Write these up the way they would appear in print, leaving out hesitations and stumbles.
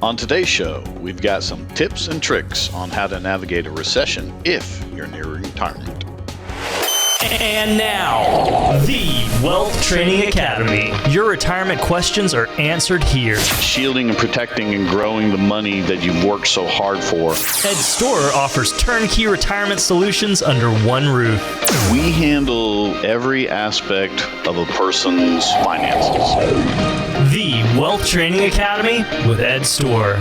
On today's show, we've got some tips and tricks on how to navigate a recession if you're nearing retirement. And now, the Wealth Training Academy. Your retirement questions are answered here. Shielding and protecting and growing the money that you've worked so hard for. Ed Storer offers turnkey retirement solutions under one roof. We handle every aspect of a person's finances. The Wealth Training Academy with Ed Storer.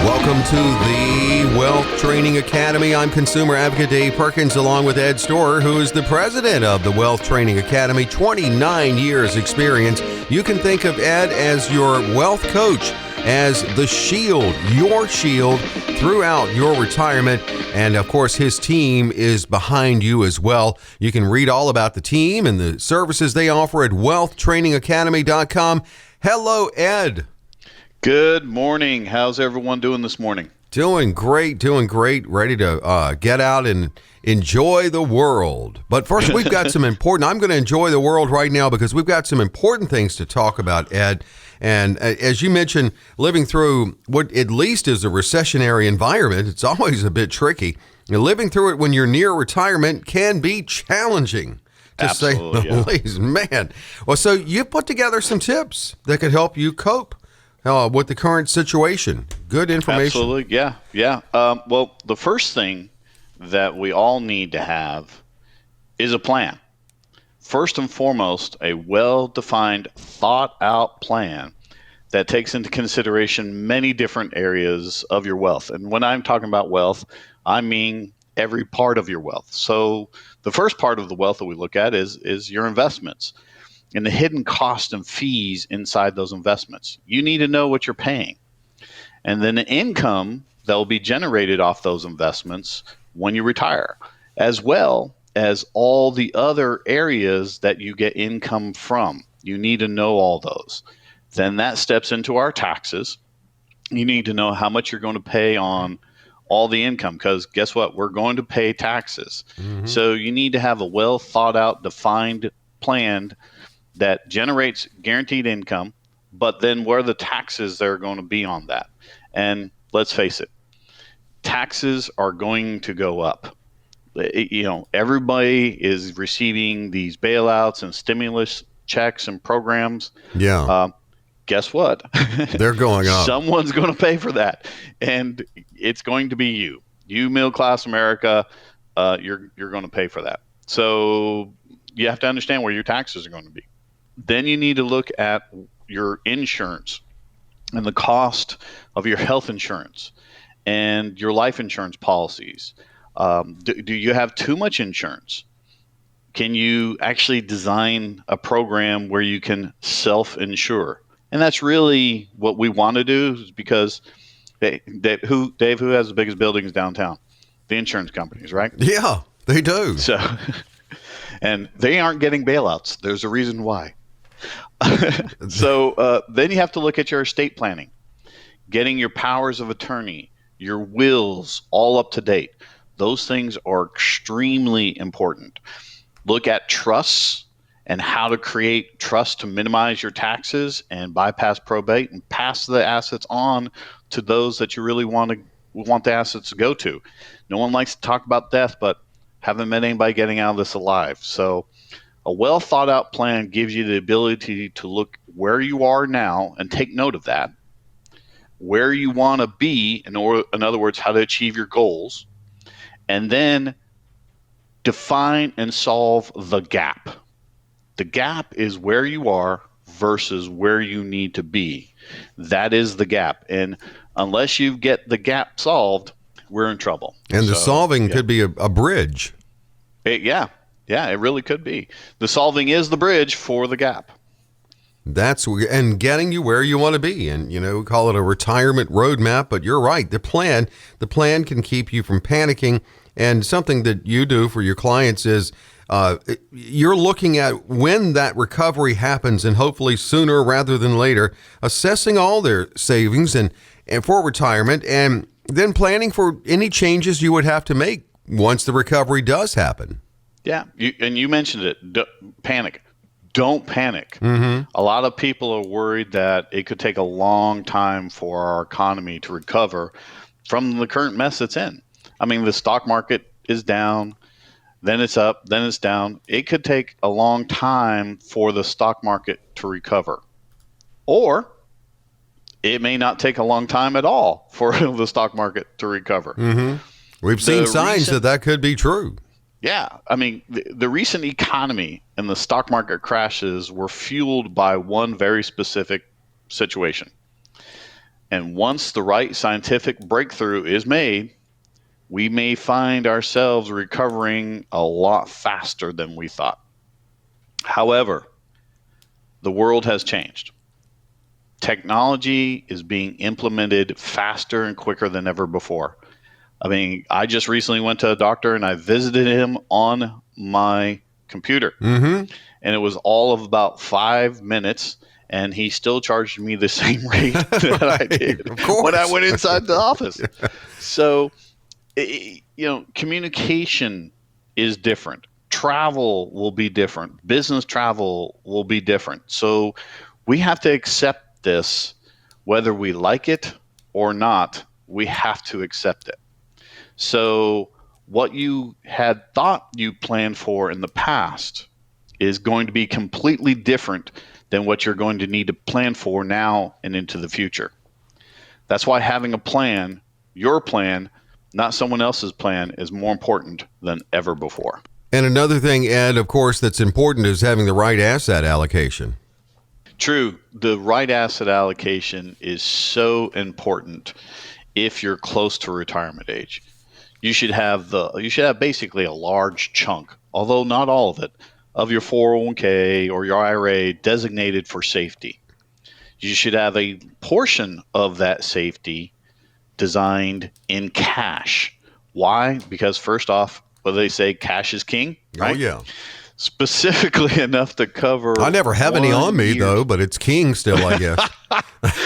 Welcome to the Wealth Training Academy. I'm Consumer Advocate Dave Perkins, along with Ed Storer, who is the president of the Wealth Training Academy, 29 years experience. You can think of Ed as your wealth coach, as the shield, your shield throughout your retirement. And of course, his team is behind you as well. You can read all about the team and the services they offer at wealthtrainingacademy.com. Hello, Ed. Good morning. How's everyone doing this morning? Doing great. Ready to get out and enjoy the world. But first, we've got some important, I'm going to enjoy the world right now because we've got some important things to talk about, Ed. And as you mentioned, living through what at least is a recessionary environment, it's always a bit tricky. Living through it when you're near retirement can be challenging, to Absolutely, say the least. Man. Well, so you've put together some tips that could help you cope with the current situation. Good information. Absolutely, yeah. Well, the first thing that we all need to have is a plan. First and foremost, a well-defined, thought-out plan that takes into consideration many different areas of your wealth. And when I'm talking about wealth, I mean every part of your wealth. So the first part of the wealth that we look at is your investments and the hidden costs and fees inside those investments. You need to know what you're paying. And then the income that will be generated off those investments when you retire, as well as all the other areas that you get income from. You need to know all those. Then that steps into our taxes. You need to know how much you're going to pay on all the income, because guess what? We're going to pay taxes. Mm-hmm. So you need to have a well thought out, defined plan that generates guaranteed income, but then where are the taxes that are going to be on that? And let's face it, taxes are going to go up. Everybody is receiving these bailouts and stimulus checks and programs. Yeah. Guess what? They're going up. Someone's going to pay for that, and it's going to be you. You, middle class America, you're going to pay for that. So you have to understand where your taxes are going to be. Then you need to look at your insurance and the cost of your health insurance and your life insurance policies. Do you have too much insurance? Can you actually design a program where you can self-insure? And that's really what we want to do, is because Dave, who has the biggest buildings downtown? The insurance companies, right? Yeah, they do. So, and they aren't getting bailouts. There's a reason why. So then you have to look at your estate planning, getting your powers of attorney, your wills all up to date. Those things are extremely important. Look at trusts and how to create trust to minimize your taxes and bypass probate and pass the assets on to those that you really want the assets to go to. No one likes to talk about death, but haven't met anybody getting out of this alive. So a well thought out plan gives you the ability to look where you are now and take note of that, where you want to be, in other words, how to achieve your goals, and then define and solve the gap. The gap is where you are versus where you need to be. That is the gap. And unless you get the gap solved, we're in trouble. And the solving could be a bridge. Yeah, it really could be. The solving is the bridge for the gap. And getting you where you want to be. And, we call it a retirement roadmap, but you're right. The plan can keep you from panicking. And something that you do for your clients is you're looking at when that recovery happens, and hopefully sooner rather than later, assessing all their savings and for retirement, and then planning for any changes you would have to make once the recovery does happen. Yeah, you mentioned it. Panic. don't panic. A lot of people are worried that it could take a long time for our economy to recover from the current mess it's in. I mean, the stock market is down, then it's up, then it's down. It could take a long time for the stock market to recover. Or it may not take a long time at all for the stock market to recover. We've seen signs that could be true. Yeah. I mean, the recent economy and the stock market crashes were fueled by one very specific situation. And once the right scientific breakthrough is made, we may find ourselves recovering a lot faster than we thought. However, the world has changed. Technology is being implemented faster and quicker than ever before. I mean, I just recently went to a doctor and I visited him on my computer. And it was all of about 5 minutes, and he still charged me the same rate that I did when I went inside the office. So, communication is different. Travel will be different. Business travel will be different. So we have to accept this, whether we like it or not. We have to accept it. So what you had thought you planned for in the past is going to be completely different than what you're going to need to plan for now and into the future. That's why having a plan, your plan, not someone else's plan, is more important than ever before. And another thing, Ed, of course, that's important is having the right asset allocation. True. The right asset allocation is so important if you're close to retirement age. You should have basically a large chunk, although not all of it, of your 401k or your IRA designated for safety. You should have a portion of that safety designed in cash. Why? Because first off, what do they say? Cash is king, right? Oh, yeah. Specifically enough to cover. I never have any on me, though, but it's king still, I guess.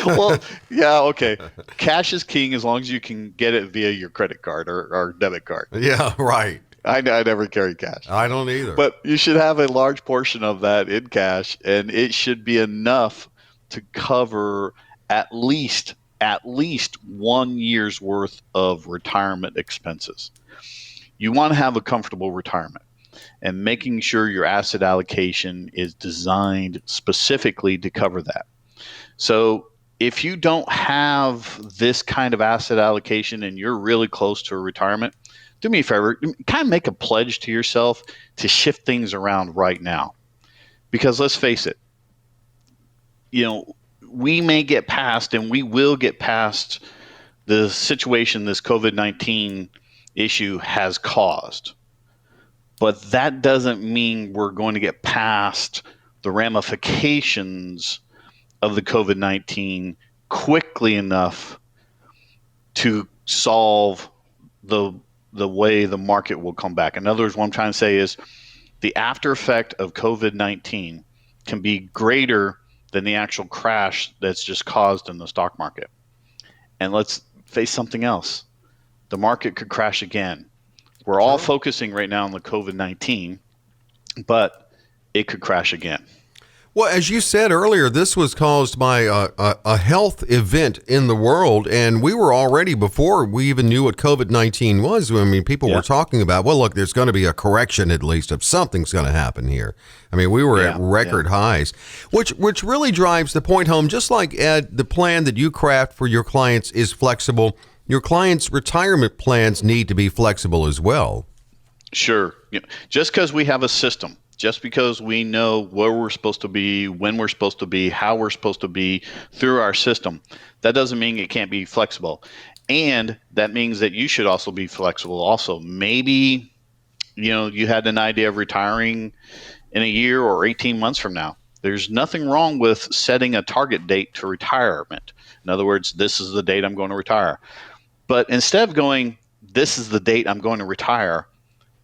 Well, yeah, okay. Cash is king as long as you can get it via your credit card or debit card. Yeah, right. I never carry cash. I don't either. But you should have a large portion of that in cash, and it should be enough to cover at least 1 year's worth of retirement expenses. You want to have a comfortable retirement, and making sure your asset allocation is designed specifically to cover that. So if you don't have this kind of asset allocation and you're really close to a retirement, do me a favor, kind of make a pledge to yourself to shift things around right now. Because let's face it, we may get past, and we will get past the situation this COVID-19 issue has caused. But that doesn't mean we're going to get past the ramifications of the COVID-19 quickly enough to solve the way the market will come back. In other words, what I'm trying to say is the after effect of COVID-19 can be greater than the actual crash that's just caused in the stock market. And let's face something else. The market could crash again. We're all focusing right now on the COVID-19, but it could crash again. Well, as you said earlier, this was caused by a health event in the world, and we were already, before we even knew what COVID-19 was, I mean, people were talking about, well, look, there's going to be a correction at least of something's going to happen here. I mean, we were at record highs, which really drives the point home, just like, Ed, the plan that you craft for your clients is flexible. Your clients' retirement plans need to be flexible as well. Sure. Just because we have a system, just because we know where we're supposed to be, when we're supposed to be, how we're supposed to be through our system, that doesn't mean it can't be flexible. And that means that you should also be flexible also. Maybe, you had an idea of retiring in a year or 18 months from now. There's nothing wrong with setting a target date to retirement. In other words, this is the date I'm going to retire. But instead of going, this is the date I'm going to retire,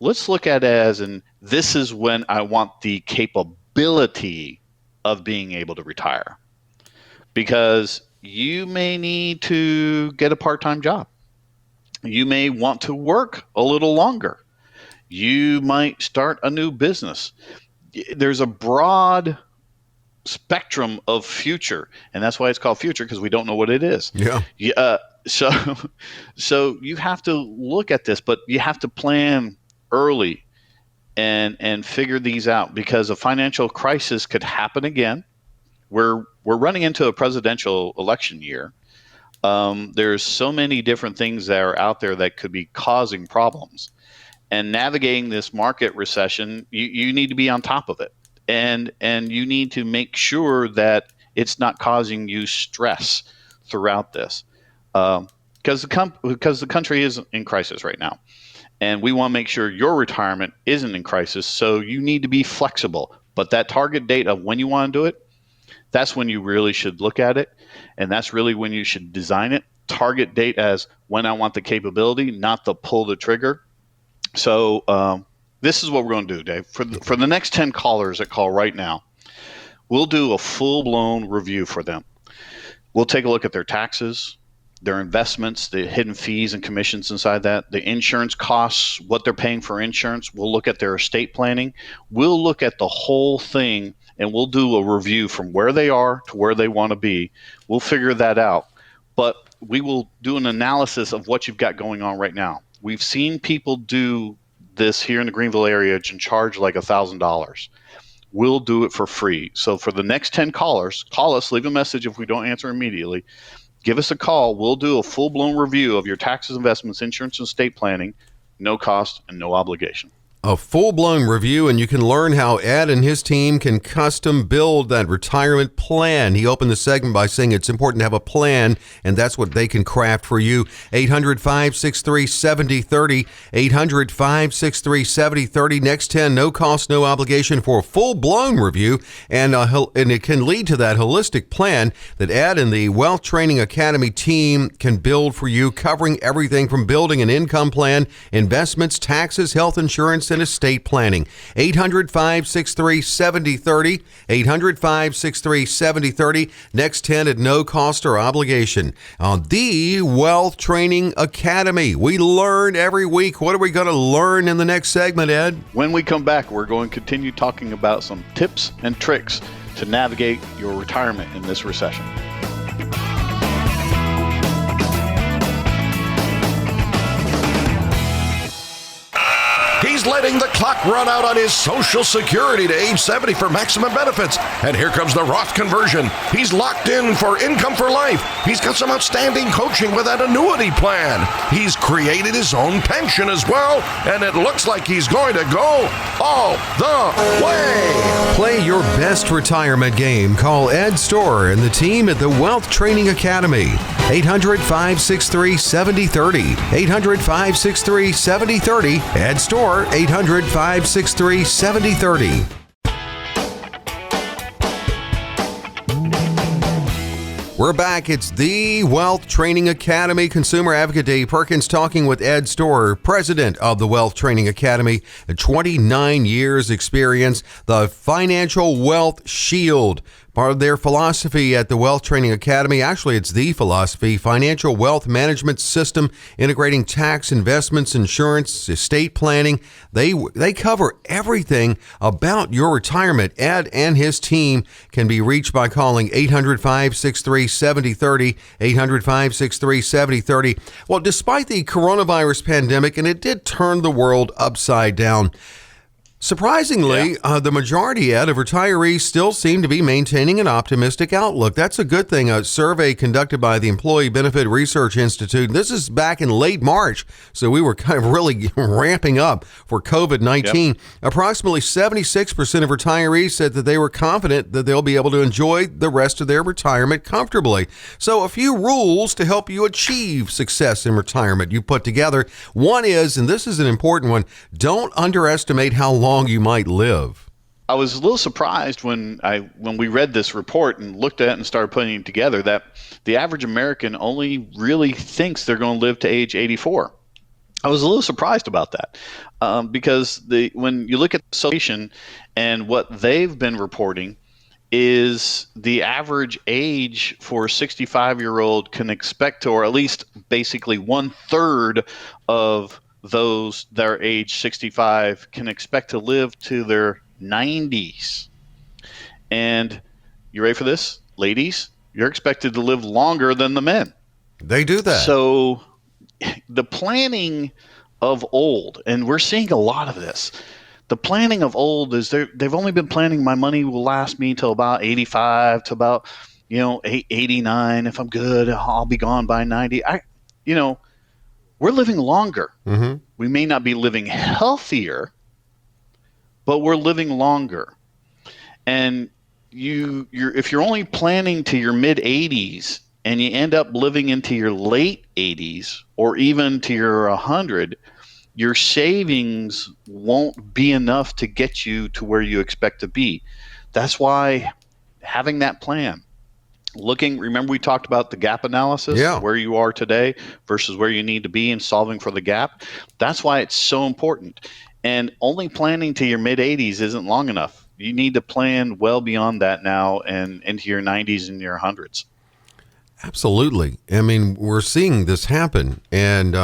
let's look at it as this is when I want the capability of being able to retire. Because you may need to get a part-time job. You may want to work a little longer. You might start a new business. there's a broad spectrum of future, and that's why it's called future, because we don't know what it is. Yeah. So so you have to look at this, but you have to plan early and figure these out, because a financial crisis could happen again. We're running into a presidential election year. There's so many different things that are out there that could be causing problems, and navigating this market recession, you need to be on top of it, and you need to make sure that it's not causing you stress throughout this, because the country is in crisis right now, and we want to make sure your retirement isn't in crisis. So you need to be flexible, but that target date of when you want to do it, that's when you really should look at it, and that's really when you should design it. Target date as when I want the capability, not the pull the trigger. So this is what we're going to do, Dave. For the next 10 callers that call right now, we'll do a full-blown review for them. We'll take a look at their taxes, their investments, the hidden fees and commissions inside that, the insurance costs, what they're paying for insurance. We'll look at their estate planning. We'll look at the whole thing, and we'll do a review from where they are to where they want to be. We'll figure that out. But we will do an analysis of what you've got going on right now. We've seen people do this here in the Greenville area and charge like $1,000. We'll do it for free. So for the next 10 callers, call us, leave a message if we don't answer immediately. Give us a call. We'll do a full-blown review of your taxes, investments, insurance, and estate planning, no cost and no obligation. A full-blown review, and you can learn how Ed and his team can custom build that retirement plan. He opened the segment by saying it's important to have a plan, and that's what they can craft for you. 800-563-7030, 800-563-7030. Next 10, no cost, no obligation for a full-blown review, and it can lead to that holistic plan that Ed and the Wealth Training Academy team can build for you, covering everything from building an income plan, investments, taxes, health insurance, and estate planning. 800-563-7030, 800-563-7030. Next 10 at no cost or obligation. On the Wealth Training Academy, we learn every week. What are we going to learn in the next segment, Ed? When we come back, we're going to continue talking about some tips and tricks to navigate your retirement in this recession. He's letting the clock run out on his Social Security to age 70 for maximum benefits. And here comes the Roth conversion. He's locked in for income for life. He's got some outstanding coaching with that annuity plan. He's created his own pension as well, and it looks like he's going to go all the way. Play your best retirement game. Call Ed Storr and the team at the Wealth Training Academy. 800-563-7030. 800-563-7030. Ed Storr, 800-563-7030. We're back. It's the Wealth Training Academy. Consumer Advocate Dave Perkins talking with Ed Storr, president of the Wealth Training Academy. 29 years experience. The Financial Wealth Shield. Part of their philosophy at the Wealth Training Academy, actually it's the philosophy, financial wealth management system, integrating tax, investments, insurance, estate planning. They cover everything about your retirement. Ed and his team can be reached by calling 800-563-7030, 800-563-7030. Well, despite the coronavirus pandemic, and it did turn the world upside down, surprisingly, the majority, Ed, of retirees still seem to be maintaining an optimistic outlook. That's a good thing. A survey conducted by the Employee Benefit Research Institute, this is back in late March, so we were kind of really ramping up for COVID-19. Yep. Approximately 76% of retirees said that they were confident that they'll be able to enjoy the rest of their retirement comfortably. So a few rules to help you achieve success in retirement you put together. One is, and this is an important one, don't underestimate how long you might live. I was a little surprised when we read this report and looked at it and started putting it together that the average American only really thinks they're going to live to age 84. I was a little surprised about that because when you look at Allocation and what they've been reporting is the average age for a 65-year-old can expect to, or at least basically 1/3 of those that are age 65 can expect to live to their 90s. And you ready for this? Ladies, you're expected to live longer than the men. They do that. So the planning of old, and we're seeing a lot of this. The planning of old is they've only been planning my money will last me till about 85 to about 89. If I'm good, I'll be gone by 90. We're living longer. Mm-hmm. We may not be living healthier, but we're living longer. And if you're only planning to your mid 80s and you end up living into your late 80s or even to your 100, your savings won't be enough to get you to where you expect to be. That's why having that plan, remember we talked about the gap analysis, where you are today versus where you need to be and solving for the gap. That's why it's so important. And only planning to your mid 80s isn't long enough. You need to plan well beyond that now and into your 90s and your 100s. Absolutely. I mean, we're seeing this happen, and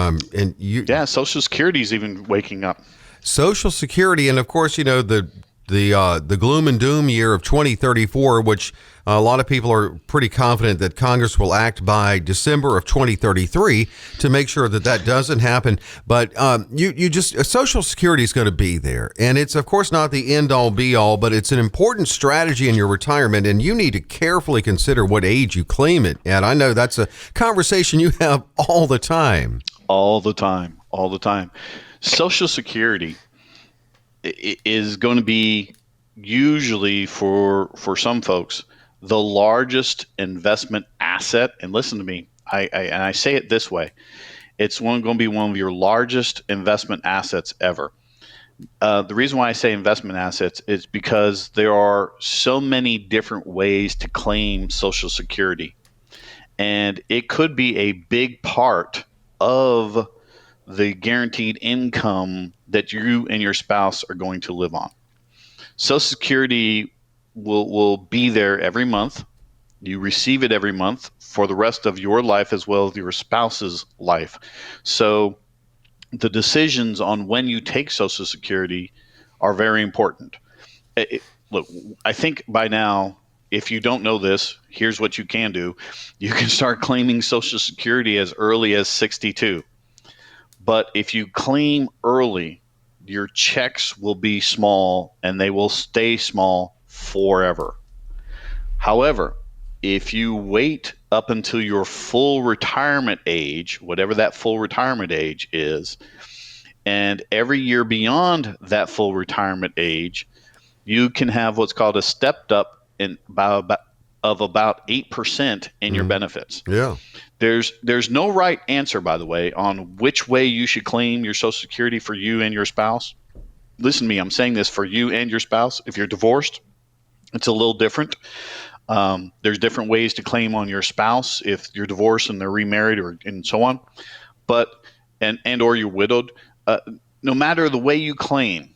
Social Security's even waking up. Social Security, and of course, the gloom and doom year of 2034, which a lot of people are pretty confident that Congress will act by December of 2033 to make sure that doesn't happen. But Social Security is going to be there, and it's of course not the end all be all, but it's an important strategy in your retirement, and you need to carefully consider what age you claim it. And I know that's a conversation you have all the time. All the time. Social Security is going to be usually for some folks the largest investment asset. And listen to me, I say it this way: it's going to be one of your largest investment assets ever. The reason why I say investment assets is because there are so many different ways to claim Social Security, and it could be a big part of the guaranteed income that you and your spouse are going to live on. Social Security will be there every month. You receive it every month for the rest of your life as well as your spouse's life. So the decisions on when you take Social Security are very important. Look, I think by now, if you don't know this, here's what you can do. You can start claiming Social Security as early as 62. But if you claim early, your checks will be small and they will stay small forever. However, if you wait up until your full retirement age, whatever that full retirement age is, and every year beyond that full retirement age, you can have what's called a stepped up of about 8% in your benefits. Yeah. There's no right answer, by the way, on which way you should claim your Social Security for you and your spouse. Listen to me, I'm saying this for you and your spouse. If you're divorced, it's a little different. There's different ways to claim on your spouse if you're divorced and they're remarried and so on. But or you're widowed. No matter the way you claim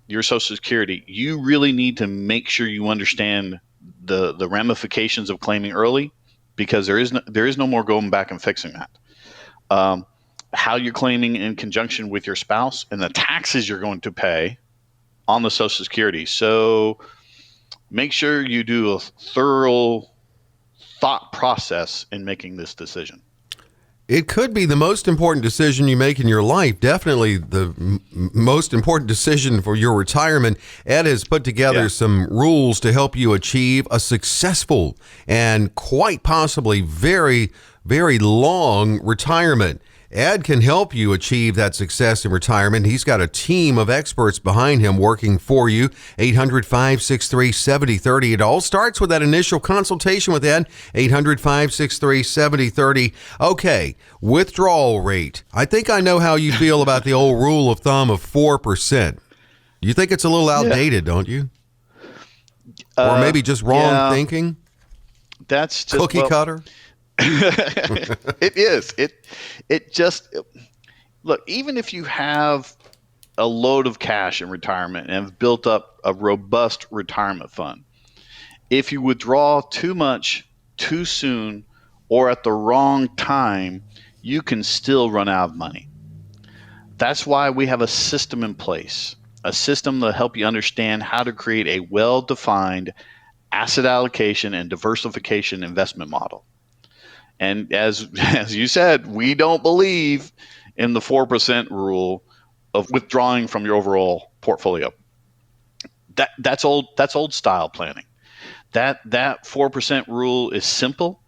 your Social Security, you really need to make sure you understand the ramifications of claiming early, because there is no more going back and fixing that. How you're claiming in conjunction with your spouse and the taxes you're going to pay on the Social Security. So make sure you do a thorough thought process in making this decision. It could be the most important decision you make in your life. Definitely the most important decision for your retirement. Ed has put together some rules to help you achieve a successful and quite possibly very, very long retirement. Ed can help you achieve that success in retirement. He's got a team of experts behind him working for you. 800-563-7030. It all starts with that initial consultation with Ed. 800-563-7030. Okay, withdrawal rate. I think I know how you feel about the old rule of thumb of 4%. You think it's a little outdated, don't you? Or maybe just wrong thinking? That's just cookie cutter? It is. It just, look, even if you have a load of cash in retirement and have built up a robust retirement fund, if you withdraw too much too soon or at the wrong time, you can still run out of money. That's why we have a system in place, a system to help you understand how to create a well-defined asset allocation and diversification investment model. And as you said, we don't believe in the 4% rule of withdrawing from your overall portfolio. That's old style planning. That 4% rule is simple.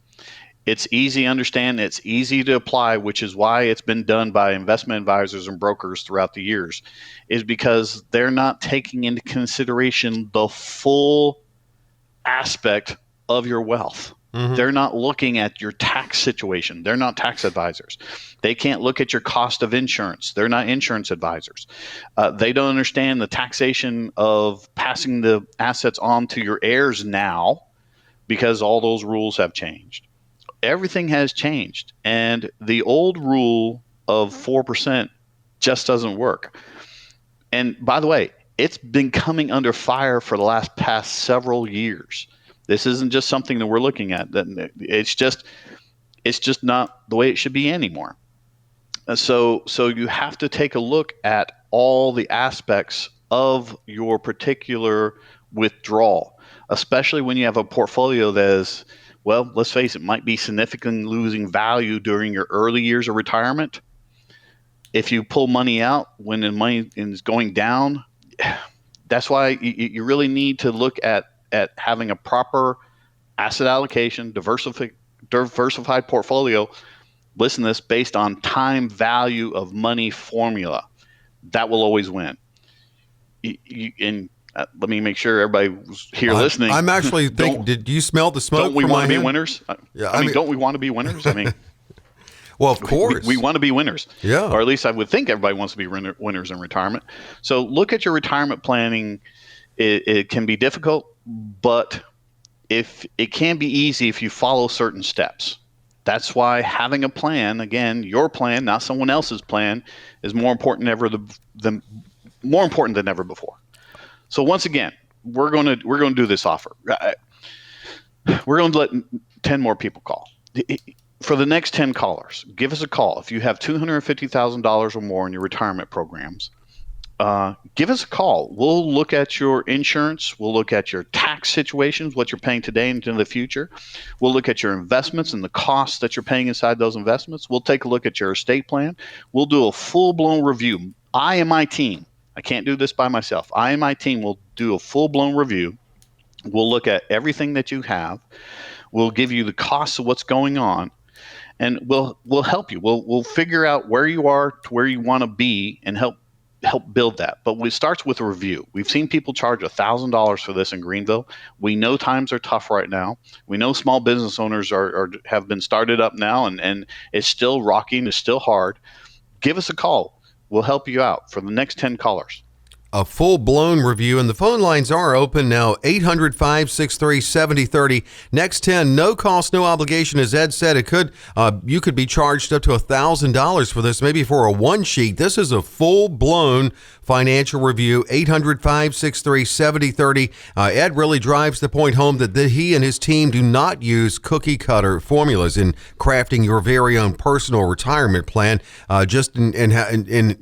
It's easy to understand. It's easy to apply, which is why it's been done by investment advisors and brokers throughout the years, is because they're not taking into consideration the full aspect of your wealth. Mm-hmm. They're not looking at your tax situation. They're not tax advisors. They can't look at your cost of insurance. They're not insurance advisors. They don't understand the taxation of passing the assets on to your heirs now, because all those rules have changed. Everything has changed, and the old rule of 4% just doesn't work. And by the way, it's been coming under fire for the past several years. This isn't just something that we're looking at. It's just not the way it should be anymore. So you have to take a look at all the aspects of your particular withdrawal, especially when you have a portfolio that is, well, let's face it, might be significantly losing value during your early years of retirement. If you pull money out when the money is going down, that's why you really need to look at having a proper asset allocation, diversified portfolio. Listen to this, based on time value of money formula. That will always win. Let me make sure everybody here listening. I'm actually thinking, did you smell the smoke? Don't we want to be winners? Yeah, I mean, don't we want to be winners? I mean, well, of course. We want to be winners. Yeah. Or at least I would think everybody wants to be winners in retirement. So look at your retirement planning. It can be difficult, but if it can be easy if you follow certain steps. That's why having a plan, again, your plan, not someone else's plan, is more important than ever before. So once again, we're going to do this offer. We're going to let 10 more people call. For the next 10 callers, give us a call. If you have $250,000 or more in your retirement programs, give us a call. We'll look at your insurance. We'll look at your tax situations, what you're paying today and into the future. We'll look at your investments and the costs that you're paying inside those investments. We'll take a look at your estate plan. We'll do a full-blown review. I and my team, I can't do this by myself. I and my team will do a full-blown review. We'll look at everything that you have. We'll give you the costs of what's going on, and we'll help you. We'll figure out where you are to where you want to be and help build that. But it starts with a review. We've seen people charge $1,000 for this in Greenville. We know times are tough right now. We know small business owners have been started up now, and it's still rocking. It's still hard. Give us a call. We'll help you out for the next 10 callers. A full-blown review, and the phone lines are open now, 800-563-7030. Next 10, no cost, no obligation. As Ed said, you could be charged up to $1,000 for this, maybe for a one-sheet. This is a full-blown financial review, 800-563-7030. Ed really drives the point home that he and his team do not use cookie-cutter formulas in crafting your very own personal retirement plan, just in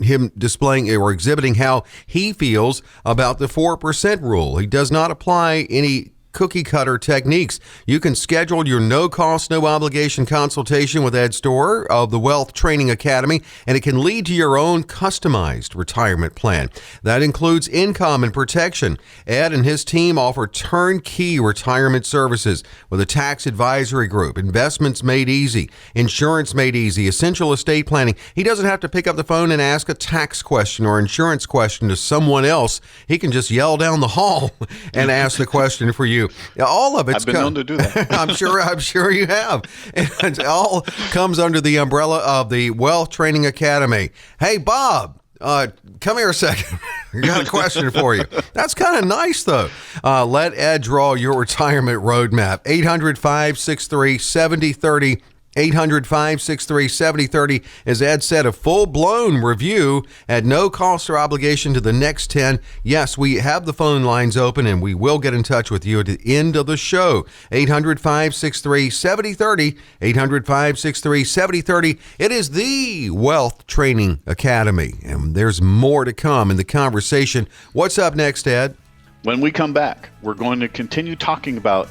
him displaying or exhibiting how he feels about the 4% rule. He does not apply any cookie cutter techniques. You can schedule your no cost, no obligation consultation with Ed Storer of the Wealth Training Academy, and it can lead to your own customized retirement plan. That includes income and protection. Ed and his team offer turnkey retirement services with a tax advisory group, investments made easy, insurance made easy, essential estate planning. He doesn't have to pick up the phone and ask a tax question or insurance question to someone else. He can just yell down the hall and ask the question for you. All of it's I've been known to do that. I'm sure you have. And it all comes under the umbrella of the Wealth Training Academy. Hey, Bob, come here a second. I got a question for you. That's kind of nice, though. Let Ed draw your retirement roadmap. 800-563-7030. 800-563-7030. As Ed said, a full-blown review at no cost or obligation to the next 10. Yes, we have the phone lines open, and we will get in touch with you at the end of the show. 800-563-7030. 800-563-7030. It is the Wealth Training Academy, and there's more to come in the conversation. What's up next, Ed? When we come back, we're going to continue talking about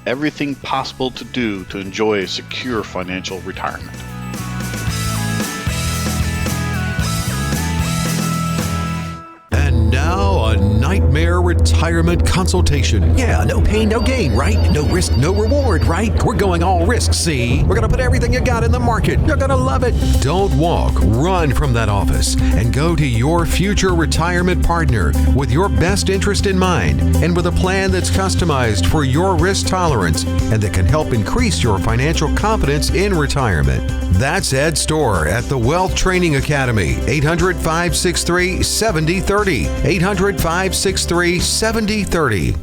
everything possible to do to enjoy a secure financial retirement. And now, a nightmare retirement consultation. Yeah, no pain, no gain, right? No risk, no reward, right? We're going all risk, see? We're going to put everything you got in the market. You're going to love it. Don't walk, run from that office and go to your future retirement partner with your best interest in mind and with a plan that's customized for your risk tolerance and that can help increase your financial confidence in retirement. That's Ed Storr at the Wealth Training Academy. 800-563-7030. 800-563-7030.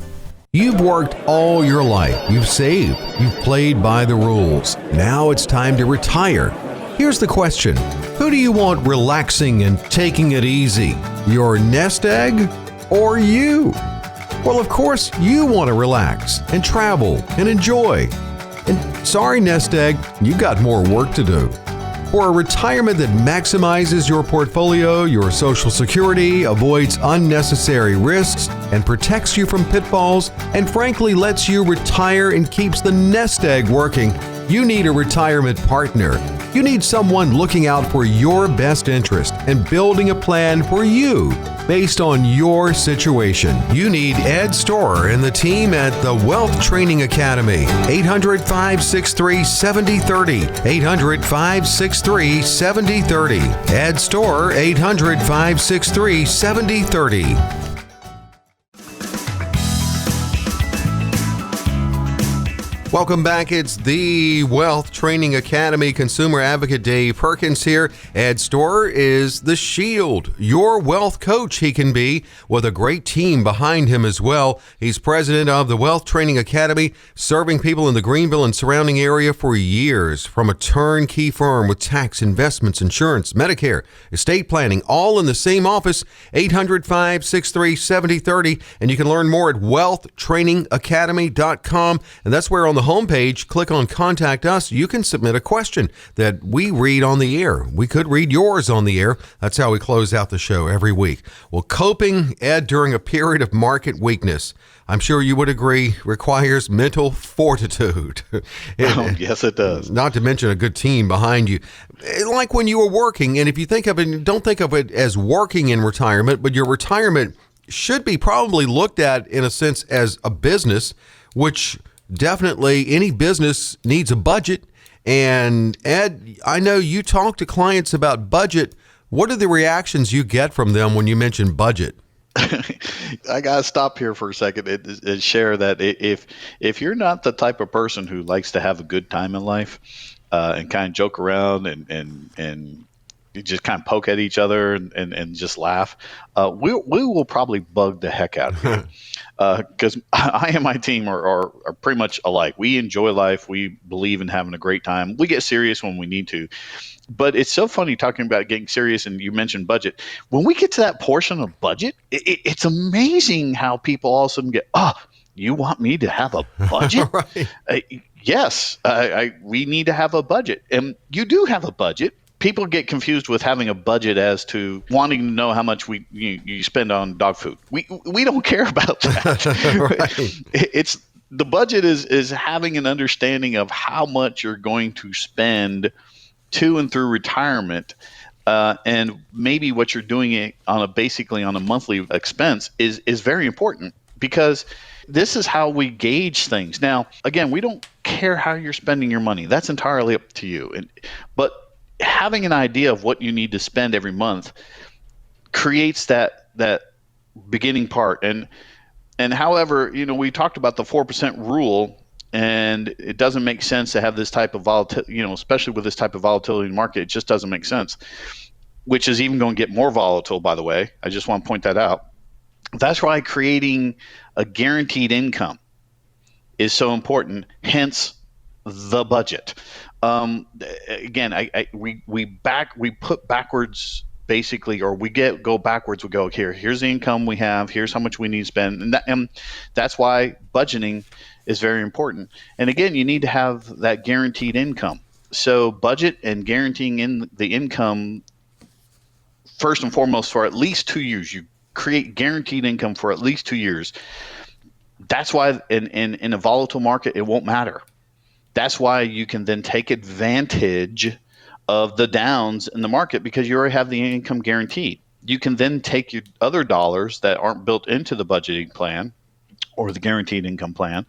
You've worked all your life. You've saved. You've played by the rules. Now it's time to retire. Here's the question. Who do you want relaxing and taking it easy? Your nest egg or you? Well, of course, you want to relax and travel and enjoy. And sorry, nest egg, you've got more work to do. For a retirement that maximizes your portfolio, your Social Security, avoids unnecessary risks, and protects you from pitfalls, and frankly lets you retire and keeps the nest egg working, you need a retirement partner. You need someone looking out for your best interest and building a plan for you based on your situation. You need Ed Storr and the team at the Wealth Training Academy. 800-563-7030. 800-563-7030. Ed Storr, 800-563-7030. Welcome back. It's the Wealth Training Academy. Consumer advocate Dave Perkins here. Ed Storr is the shield, your wealth coach he can be, with a great team behind him as well. He's president of the Wealth Training Academy, serving people in the Greenville and surrounding area for years. From a turnkey firm with tax, investments, insurance, Medicare, estate planning, all in the same office. 800-563-7030. And you can learn more at wealthtrainingacademy.com. And that's where on the homepage, click on Contact Us. You can submit a question that we read on the air. We could read yours on the air. That's how we close out the show every week. Well, coping, Ed, during a period of market weakness, I'm sure you would agree, requires mental fortitude. Yes, it does. Not to mention a good team behind you. Like when you were working, and if you think of it, don't think of it as working in retirement, but your retirement should be probably looked at in a sense as a business, which definitely any business needs a budget. And Ed, I know you talk to clients about budget. What are the reactions you get from them when you mention budget? I gotta stop here for a second and share that if you're not the type of person who likes to have a good time in life and kind of joke around and you just kind of poke at each other and just laugh, we will probably bug the heck out of you. Because I and my team are pretty much alike. We enjoy life. We believe in having a great time. We get serious when we need to. But it's so funny talking about getting serious, and you mentioned budget. When we get to that portion of budget, it's amazing how people all of a sudden get, you want me to have a budget? Right. Yes, we need to have a budget. And you do have a budget. People get confused with having a budget as to wanting to know how much you spend on dog food. We don't care about that. Right. It's the budget is having an understanding of how much you're going to spend to and through retirement, and maybe what you're doing basically on a monthly expense is very important, because this is how we gauge things. Now, again, we don't care how you're spending your money. That's entirely up to you. But having an idea of what you need to spend every month creates that beginning part. And however, we talked about the 4% rule, and it doesn't make sense to have this type of volatility, especially with this type of volatility in the market. It just doesn't make sense, which is even going to get more volatile, by the way. I just want to point that out. That's why creating a guaranteed income is so important. Hence, the budget. Again, we put backwards basically, or go backwards. We go here's the income we have, here's how much we need to spend, and that's why budgeting is very important. And again, you need to have that guaranteed income. So budget and guaranteeing in the income first and foremost for at least 2 years. You create guaranteed income for at least 2 years. That's why in a volatile market, it won't matter. That's why you can then take advantage of the downs in the market because you already have the income guaranteed. You can then take your other dollars that aren't built into the budgeting plan or the guaranteed income plan,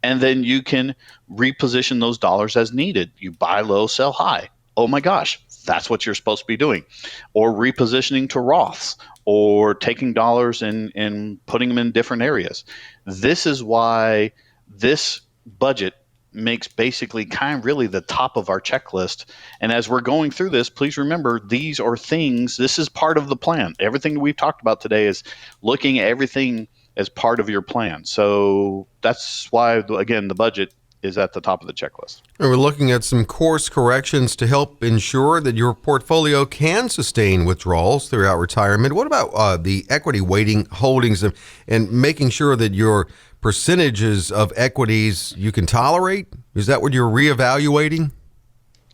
and then you can reposition those dollars as needed. You buy low, sell high. Oh my gosh, that's what you're supposed to be doing. Or repositioning to Roths, or taking dollars and putting them in different areas. This is why this budget makes basically kind of really the top of our checklist. And as we're going through this, please remember these are things, this is part of the plan. Everything we've talked about today is looking at everything as part of your plan. So that's why, again, the budget is at the top of the checklist. And we're looking at some course corrections to help ensure that your portfolio can sustain withdrawals throughout retirement. What about the equity weighting holdings and making sure that your percentages of equities you can tolerate? Is that what you're reevaluating?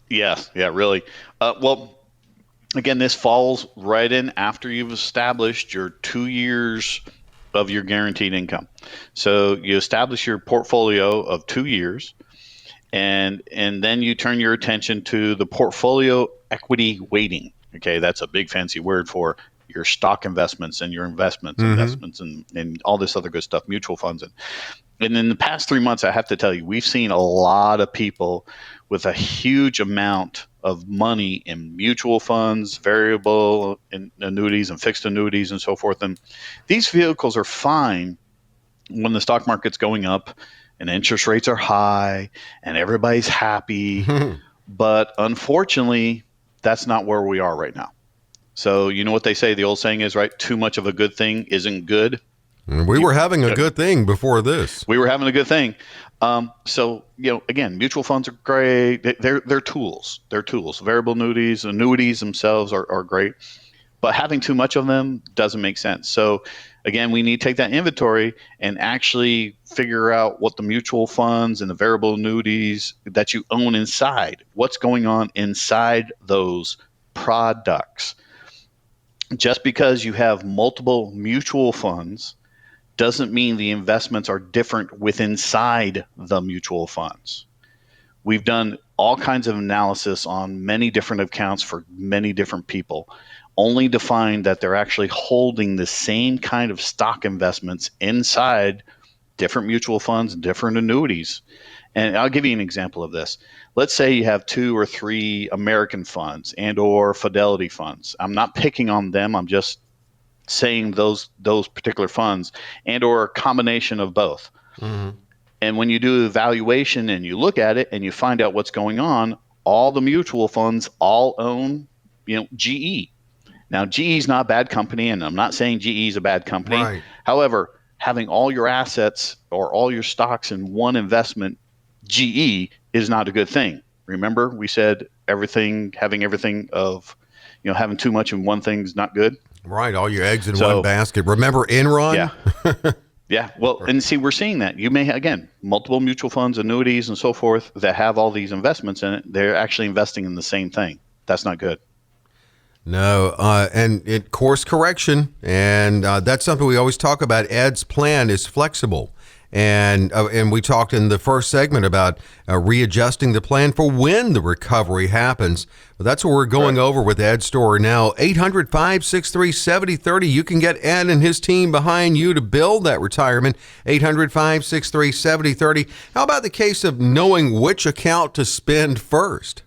Yes, yeah, really. Well, again, this falls right in after you've established your 2 years of your guaranteed income. So you establish your portfolio of 2 years, and then you turn your attention to the portfolio equity weighting. Okay, that's a big fancy word for your stock investments and your investments and all this other good stuff, mutual funds. And in the past 3 months, I have to tell you, we've seen a lot of people with a huge amount of money in mutual funds, variable annuities and fixed annuities and so forth. And these vehicles are fine when the stock market's going up and interest rates are high and everybody's happy. But unfortunately, that's not where we are right now. So you know what they say, the old saying is, right? Too much of a good thing isn't good. We were having a good thing before this. We were having a good thing. So, again, mutual funds are great. They're tools. They're tools. Variable annuities themselves are great. But having too much of them doesn't make sense. So, again, we need to take that inventory and actually figure out what the mutual funds and the variable annuities that you own inside, what's going on inside those products. Just because you have multiple mutual funds doesn't mean the investments are different inside the mutual funds. We've done all kinds of analysis on many different accounts for many different people, only to find that they're actually holding the same kind of stock investments inside different mutual funds and different annuities. And I'll give you an example of this. Let's say you have 2 or 3 American funds and or Fidelity funds. I'm not picking on them. I'm just saying those particular funds and or a combination of both. Mm-hmm. And when you do evaluation and you look at it and you find out what's going on, all the mutual funds all own, GE. Now, GE is not a bad company, and I'm not saying GE is a bad company. Right. However, having all your assets or all your stocks in one investment, GE, is not a good thing. Remember, we said having everything of, having too much in one thing is not good. Right, all your eggs in one basket. Remember Enron? Yeah. Yeah, well, and see, we're seeing that. You may, again, multiple mutual funds, annuities, and so forth that have all these investments in it. They're actually investing in the same thing. That's not good. No, and it course correction, and that's something we always talk about. Ed's plan is flexible. And we talked in the first segment about readjusting the plan for when the recovery happens. But that's what we're going over with Ed Storer now. 800-563-7030. You can get Ed and his team behind you to build that retirement. 800-563-7030. How about the case of knowing which account to spend first?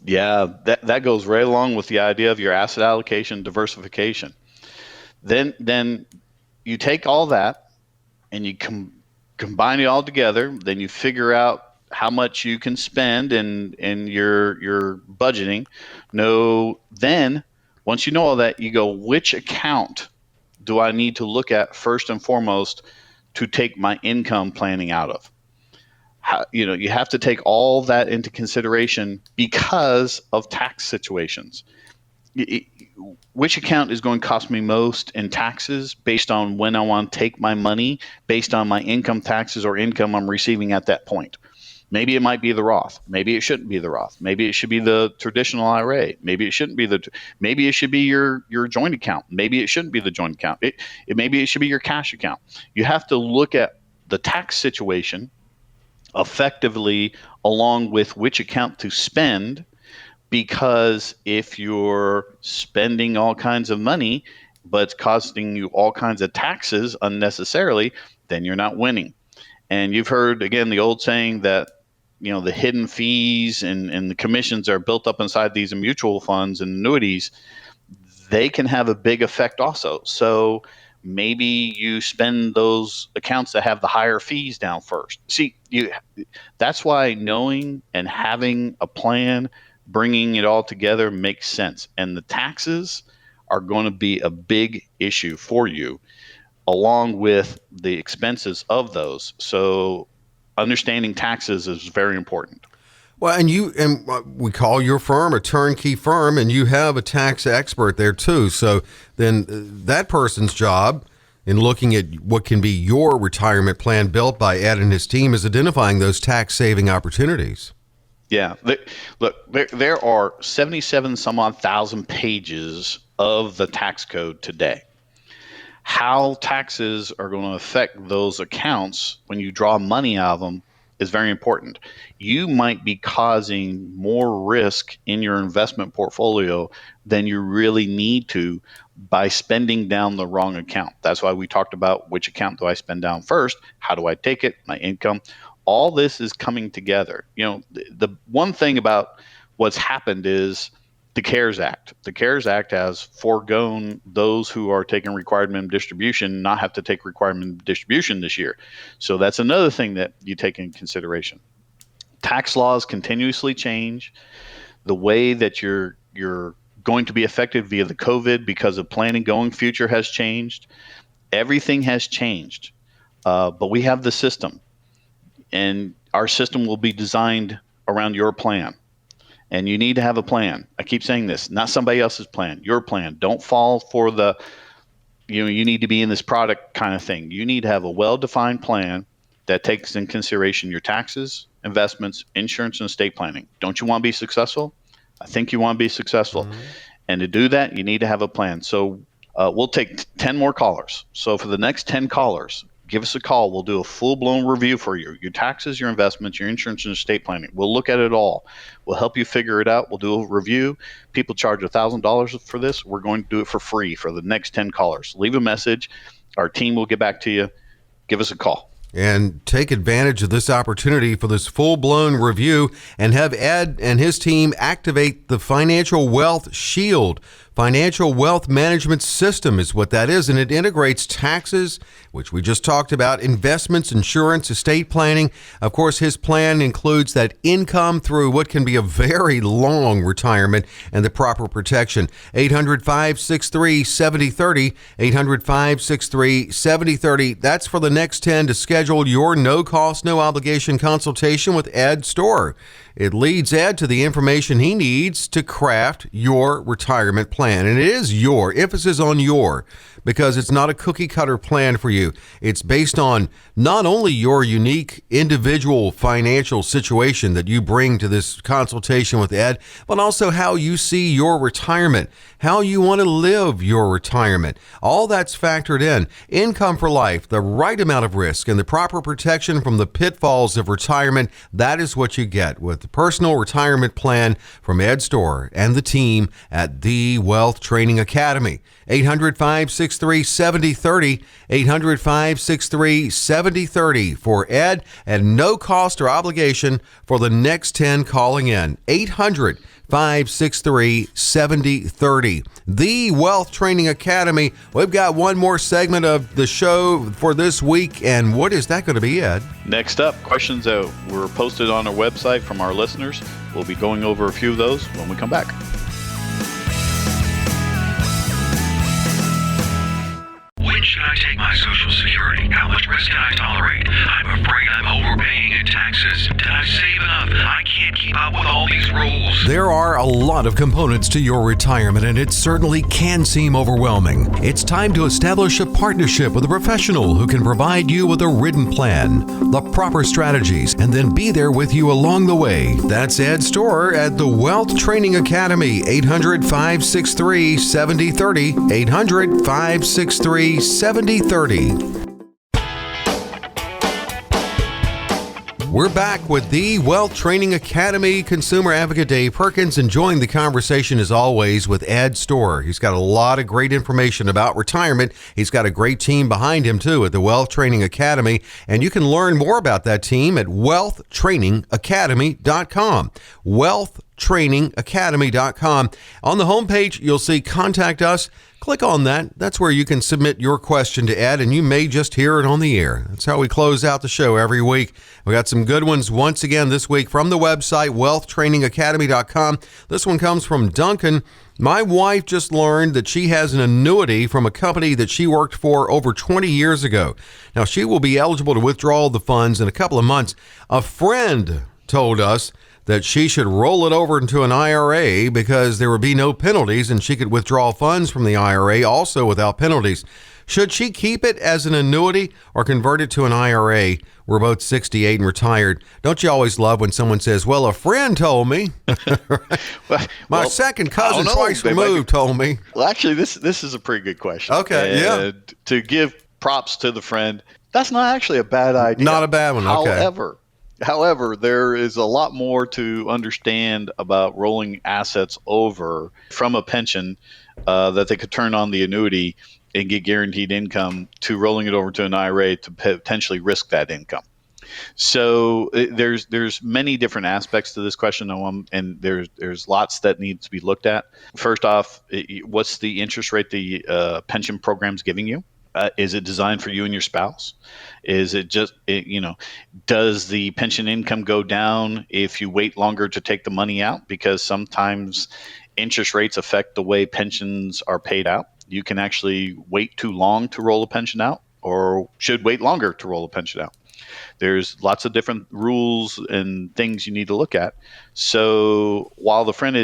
Yeah, that goes right along with the idea of your asset allocation diversification. Then you take all that and you combine it all together. Then you figure out how much you can spend in your budgeting. Then once you know all that, you go, which account do I need to look at first and foremost to take my income planning out of? You have to take all that into consideration because of tax situations. Which account is going to cost me most in taxes based on when I want to take my money, based on my income taxes or income I'm receiving at that point? Maybe it might be the Roth. Maybe it shouldn't be the Roth. Maybe it should be the traditional IRA. Maybe it shouldn't be maybe it should be your joint account. Maybe it shouldn't be the joint account. Maybe it should be your cash account. You have to look at the tax situation effectively along with which account to spend, because if you're spending all kinds of money but it's costing you all kinds of taxes unnecessarily, then you're not winning. And you've heard, again, the old saying that, the hidden fees and the commissions are built up inside these mutual funds and annuities. They can have a big effect also. So maybe you spend those accounts that have the higher fees down first. See, that's why knowing and having a plan, bringing it all together makes sense. And the taxes are going to be a big issue for you, along with the expenses of those. So understanding taxes is very important. Well, and we call your firm a turnkey firm, and you have a tax expert there too. So then that person's job in looking at what can be your retirement plan built by Ed and his team is identifying those tax saving opportunities. Yeah. There are 77 some odd thousand pages of the tax code today. How taxes are going to affect those accounts when you draw money out of them is very important. You might be causing more risk in your investment portfolio than you really need to by spending down the wrong account. That's why we talked about which account do I spend down first? How do I take it? My income. All this is coming together. The one thing about what's happened is the CARES Act. The CARES Act has foregone those who are taking required minimum distribution not have to take required minimum distribution this year. So that's another thing that you take in consideration. Tax laws continuously change. The way that you're going to be affected via the COVID because of planning going future has changed. Everything has changed, but we have the system, and our system will be designed around your plan. And you need to have a plan. I keep saying this, not somebody else's plan, your plan. Don't fall for the, you need to be in this product kind of thing. You need to have a well-defined plan that takes in consideration your taxes, investments, insurance, and estate planning. Don't you want to be successful? I think you want to be successful. Mm-hmm. And to do that, you need to have a plan. So we'll take 10 more callers. So for the next 10 callers, give us a call. We'll do a full-blown review for you. Your taxes, your investments, your insurance, and estate planning. We'll look at it all. We'll help you figure it out. We'll do a review. People charge $1,000 for this. We're going to do it for free for the next 10 callers. Leave a message. Our team will get back to you. Give us a call. And take advantage of this opportunity for this full-blown review and have Ed and his team activate the Financial Wealth Shield. Financial Wealth Management System is what that is, and it integrates taxes, which we just talked about, investments, insurance, estate planning. Of course, his plan includes that income through what can be a very long retirement and the proper protection. 800-563-7030, 800-563-7030. That's for the next 10 to schedule your no-cost, no-obligation consultation with Ed Storer. It leads Ed to the information he needs to craft your retirement plan. And it is your, emphasis on your, because it's not a cookie cutter plan for you. It's based on not only your unique individual financial situation that you bring to this consultation with Ed, but also how you see your retirement, how you want to live your retirement. All that's factored in. Income for life, the right amount of risk, and the proper protection from the pitfalls of retirement. That is what you get with the personal retirement plan from Ed Storer and the team at The Wealth Training Academy. 800-563-7030, 800-563-7030 for Ed, and no cost or obligation for the next 10 calling in. 800-563-7030. The Wealth Training Academy. We've got one more segment of the show for this week, and what is that going to be, Ed? Next up, questions that were posted on our website from our listeners. We'll be going over a few of those when we come back. When should I take my Social Security? How much risk can I tolerate? I'm afraid I'm overpaying in taxes. There are a lot of components to your retirement, and it certainly can seem overwhelming. It's time to establish a partnership with a professional who can provide you with a written plan, the proper strategies, and then be there with you along the way. That's Ed Storer at the Wealth Training Academy, 800-563-7030, 800-563-7030. We're back with the Wealth Training Academy. Consumer Advocate Dave Perkins enjoying the conversation as always with Ed Storer. He's got a lot of great information about retirement. He's got a great team behind him too at the Wealth Training Academy, and you can learn more about that team at wealthtrainingacademy.com. wealthtrainingacademy.com. On the homepage, you'll see Contact Us. Click on that. That's where you can submit your question to Ed, and you may just hear it on the air. That's how we close out the show every week. We got some good ones once again this week from the website, wealthtrainingacademy.com. This one comes from Duncan. My wife just learned that she has an annuity from a company that she worked for over 20 years ago. Now, she will be eligible to withdraw the funds in a couple of months. A friend told us that she should roll it over into an IRA because there would be no penalties and she could withdraw funds from the IRA also without penalties. Should she keep it as an annuity or convert it to an IRA? We're both 68 and retired. Don't you always love when someone says, well, a friend told me? My second cousin twice removed told me. Well, actually, this is a pretty good question. Okay, yeah. To give props to the friend, that's not actually a bad idea. Not a bad one, okay. However, there is a lot more to understand about rolling assets over from a pension that they could turn on the annuity and get guaranteed income to rolling it over to an IRA to potentially risk that income. So there's many different aspects to this question, and there's lots that need to be looked at. First off, what's the interest rate the pension program's giving you? Is it designed for you and your spouse? Is it just, does the pension income go down if you wait longer to take the money out? Because sometimes interest rates affect the way pensions are paid out. You can actually wait too long to roll a pension out, or should wait longer to roll a pension out. There's lots of different rules and things you need to look at. So while the friend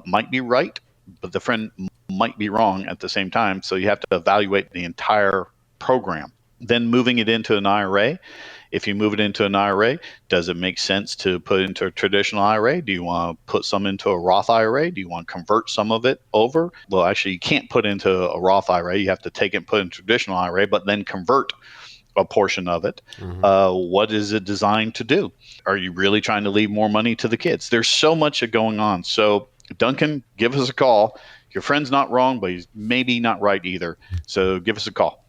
might be right, but the friend might be wrong at the same time. So you have to evaluate the entire program. Then moving it into an IRA. If you move it into an IRA, does it make sense to put it into a traditional IRA? Do you want to put some into a Roth IRA? Do you want to convert some of it over? Well, actually, you can't put into a Roth IRA. You have to take it and put it in a traditional IRA, but then convert a portion of it. Mm-hmm. What is it designed to do? Are you really trying to leave more money to the kids? There's so much going on. So Duncan, give us a call. Your friend's not wrong, but he's maybe not right either. So give us a call.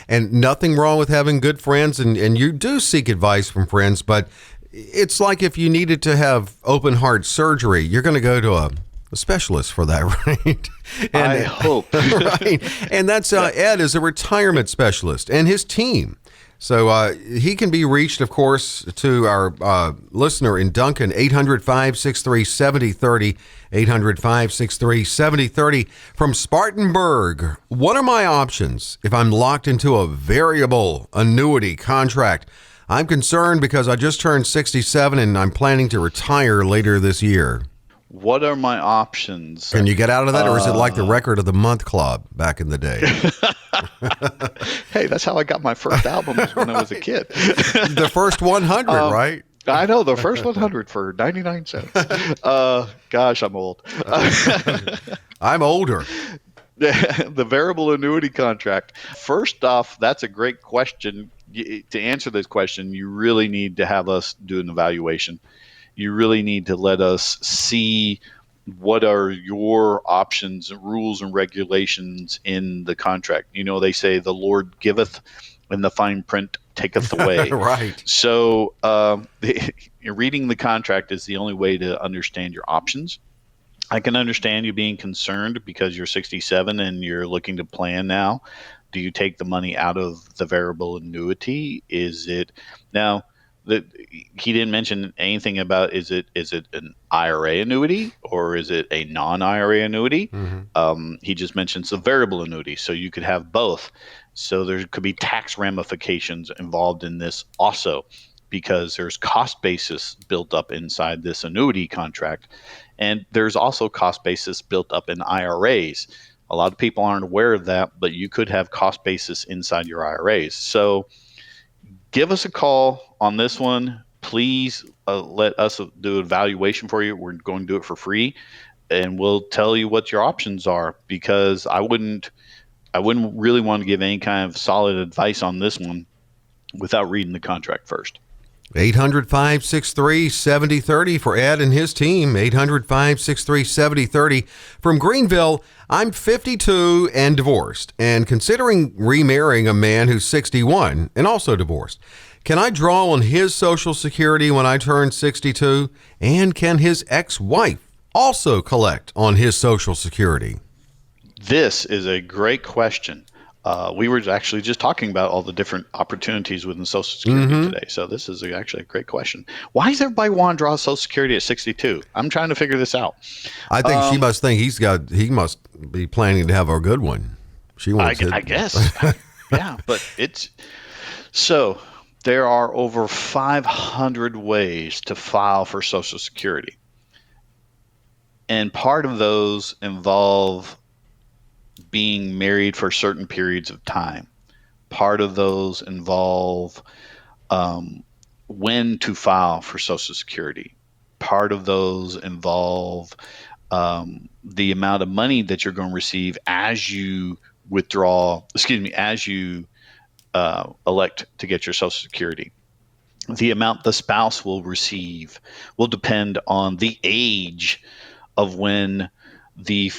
And nothing wrong with having good friends, and you do seek advice from friends, but it's like if you needed to have open heart surgery, you're going to go to a specialist for that, right? And, I hope. Right. And that's Ed is a retirement specialist and his team. So he can be reached, of course, to our listener in Duncan, 800-563-7030, 800-563-7030. From Spartanburg, what are my options if I'm locked into a variable annuity contract? I'm concerned because I just turned 67 and I'm planning to retire later this year. What are my options? Can you get out of that, or is it like the Record of the Month Club back in the day? Hey, that's how I got my first album was when I was a kid. The first 100, right? I know, the first 100 for 99 cents. Gosh, I'm old. I'm older. The variable annuity contract. First off, that's a great question. To answer this question, you really need to have us do an evaluation. You really need to let us see what are your options, rules, and regulations in the contract. They say the Lord giveth and the fine print taketh away. Right. So reading the contract is the only way to understand your options. I can understand you being concerned because you're 67 and you're looking to plan now. Do you take the money out of the variable annuity? Is it now? He didn't mention anything about is it an IRA annuity or is it a non-IRA annuity? Mm-hmm. He just mentions the variable annuity, so you could have both. So there could be tax ramifications involved in this also. because there's cost basis built up inside this annuity contract. And there's also cost basis built up in IRAs. A lot of people aren't aware of that, but you could have cost basis inside your IRAs. So give us a call on this one. Please let us do an evaluation for you. We're going to do it for free, and we'll tell you what your options are, because I wouldn't really want to give any kind of solid advice on this one without reading the contract first. 800-563-7030 for Ed and his team. 800-563-7030. From Greenville, I'm 52 and divorced and considering remarrying a man who's 61 and also divorced. Can I draw on his Social Security when I turn 62? And can his ex-wife also collect on his Social Security? This is a great question. We were actually just talking about all the different opportunities within Social Security today. So this is actually a great question. Why does everybody want to draw Social Security at 62? I'm trying to figure this out. I think she must think he must be planning to have a good one. She wants I guess. Yeah, but so there are over 500 ways to file for Social Security. And part of those involve being married for certain periods of time. Part of those involve when to file for Social Security. Part of those involve the amount of money that you're going to receive as you elect to get your Social Security. The amount the spouse will receive will depend on the age of when the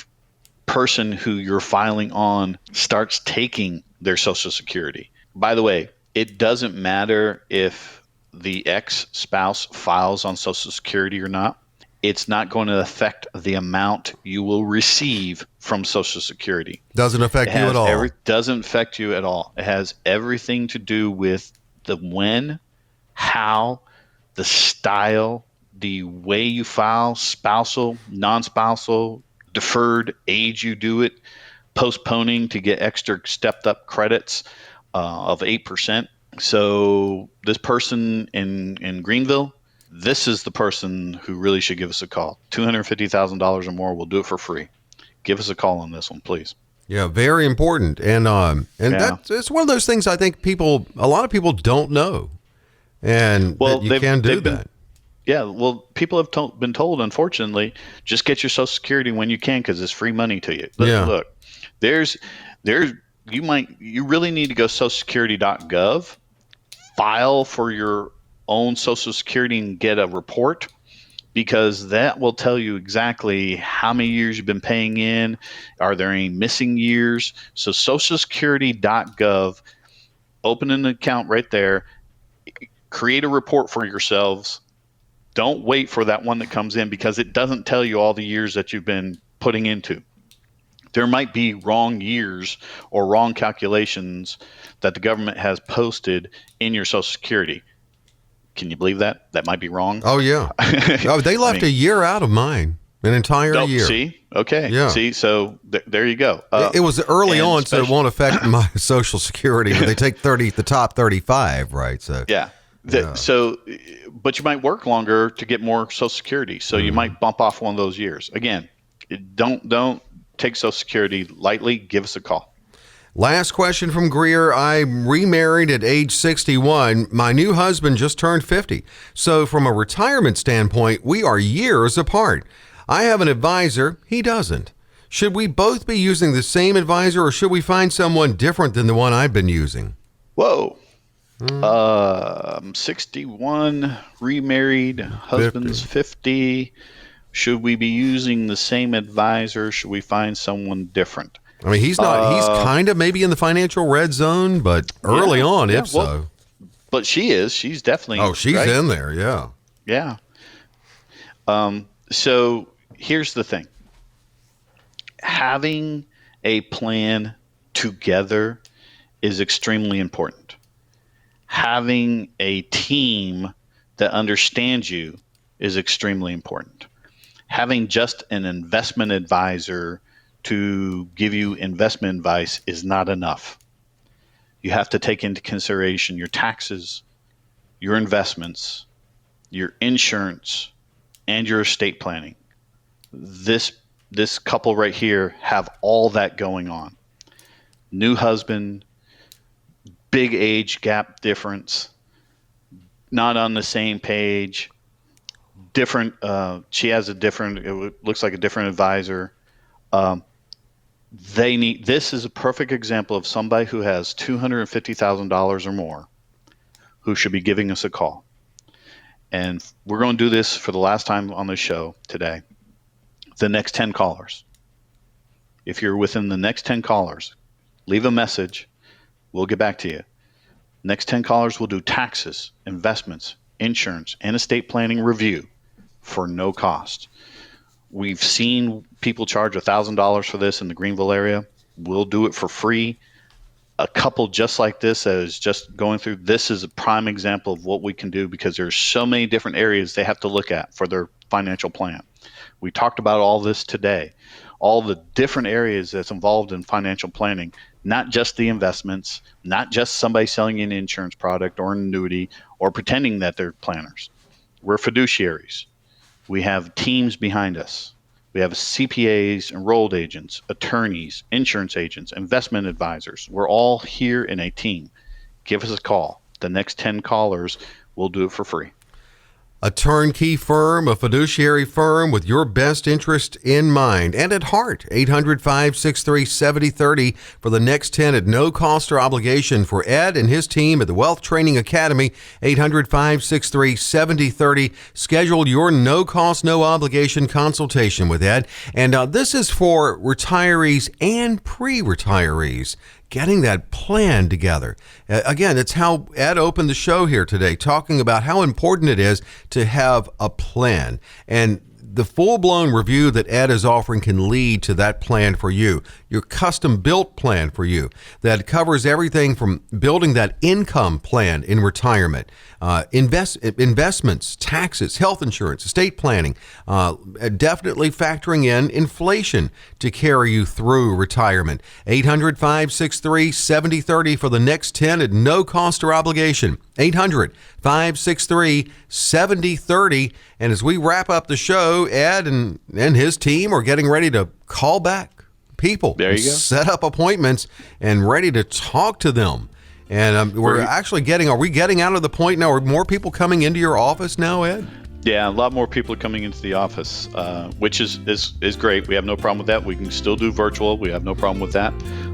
person who you're filing on starts taking their Social Security. By the way, it doesn't matter if the ex-spouse files on Social Security or not. It's not going to affect the amount you will receive from Social Security. Doesn't affect you at all. Doesn't affect you at all. It has everything to do with the when, how, the style, the way you file, spousal, non-spousal, deferred age you do it, postponing to get extra stepped up credits of 8%. So this person in Greenville, this is the person who really should give us a call. $250,000 or more, we'll do it for free. Give us a call on this one, please. Yeah, very important. And it's one of those things I think a lot of people don't know. And you can do that. Yeah, well, people have been told, unfortunately, just get your Social Security when you can because it's free money to you. Look, you really need to go socialsecurity.gov, file for your own Social Security and get a report, because that will tell you exactly how many years you've been paying in. Are there any missing years? So socialsecurity.gov, open an account right there, create a report for yourselves. Don't wait for that one that comes in, because it doesn't tell you all the years that you've been putting into. There might be wrong years or wrong calculations that the government has posted in your Social Security. Can you believe that? That might be wrong. Oh, yeah. They left a year out of mine, an entire year. See? Okay. Yeah. See? So there you go. It was early on, so it won't affect my Social Security, but they take the top 35, right? So yeah. So, but you might work longer to get more Social Security. So you might bump off one of those years. Again, don't take Social Security lightly. Give us a call. Last question from Greer. I remarried at age 61. My new husband just turned 50. So from a retirement standpoint, we are years apart. I have an advisor. He doesn't. Should we both be using the same advisor, or should we find someone different than the one I've been using? Whoa. 61, remarried, husband's 50. Should we be using the same advisor? Should we find someone different? I mean, he's not. He's kind of maybe in the financial red zone, but early on, so. But she is. She's definitely. Oh, she's right? in there. Yeah. Yeah. So here's the thing. Having a plan together is extremely important. Having a team that understands you is extremely important. Having just an investment advisor to give you investment advice is not enough. You have to take into consideration your taxes, your investments, your insurance, and your estate planning. This couple right here have all that going on. New husband, big age gap difference, not on the same page, different, she has it looks like a different advisor. This is a perfect example of somebody who has $250,000 or more who should be giving us a call. And we're going to do this for the last time on the show today. The next 10 callers. If you're within the next 10 callers, leave a message. We'll get back to you. Next 10 callers will do taxes, investments, insurance, and estate planning review for no cost. We've seen people charge $1,000 for this in the Greenville area. We'll do it for free. A couple just like this that is just going through, this is a prime example of what we can do because there's so many different areas they have to look at for their financial plan. We talked about all this today, all the different areas that's involved in financial planning, not just the investments, not just somebody selling you an insurance product or an annuity or pretending that they're planners. We're fiduciaries. We have teams behind us. We have CPAs, enrolled agents, attorneys, insurance agents, investment advisors. We're all here in a team. Give us a call. The next 10 callers, we'll do it for free. A turnkey firm, a fiduciary firm with your best interest in mind and at heart. 800-563-7030 for the next 10 at no cost or obligation for Ed and his team at the Wealth Training Academy. 800-563-7030. Schedule your no cost, no obligation consultation with Ed. And this is for retirees and pre-retirees. Getting that plan together. Again, it's how Ed opened the show here today, talking about how important it is to have a plan. And the full-blown review that Ed is offering can lead to that plan for you, your custom-built plan for you that covers everything from building that income plan in retirement, investments, taxes, health insurance, estate planning, definitely factoring in inflation to carry you through retirement. 800-563-7030 for the next 10 at no cost or obligation. 800-563-7030. And as we wrap up the show, Ed and his team are getting ready to call back people. There you go. Set up appointments and ready to talk to them. And we're actually are we getting out of the point now? Are more people coming into your office now, Ed? Yeah, a lot more people are coming into the office, which is great. We have no problem with that. We can still do virtual. We have no problem with that.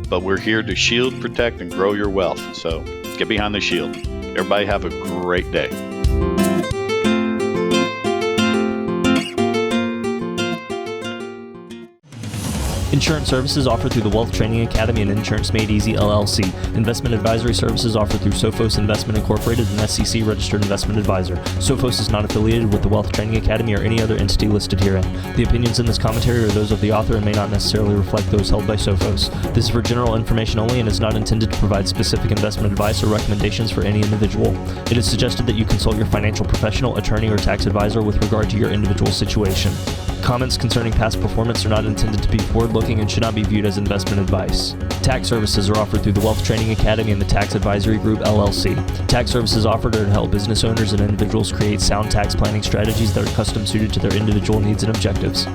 But we're here to shield, protect, and grow your wealth. So get behind the shield. Everybody have a great day. Insurance services offered through the Wealth Training Academy and Insurance Made Easy, LLC. Investment advisory services offered through Sophos Investment Incorporated, an SEC registered investment advisor. Sophos is not affiliated with the Wealth Training Academy or any other entity listed herein. The opinions in this commentary are those of the author and may not necessarily reflect those held by Sophos. This is for general information only and is not intended to provide specific investment advice or recommendations for any individual. It is suggested that you consult your financial professional, attorney, or tax advisor with regard to your individual situation. Comments concerning past performance are not intended to be forward-looking and should not be viewed as investment advice. Tax services are offered through the Wealth Training Academy and the Tax Advisory Group, LLC. Tax services offered are to help business owners and individuals create sound tax planning strategies that are custom suited to their individual needs and objectives.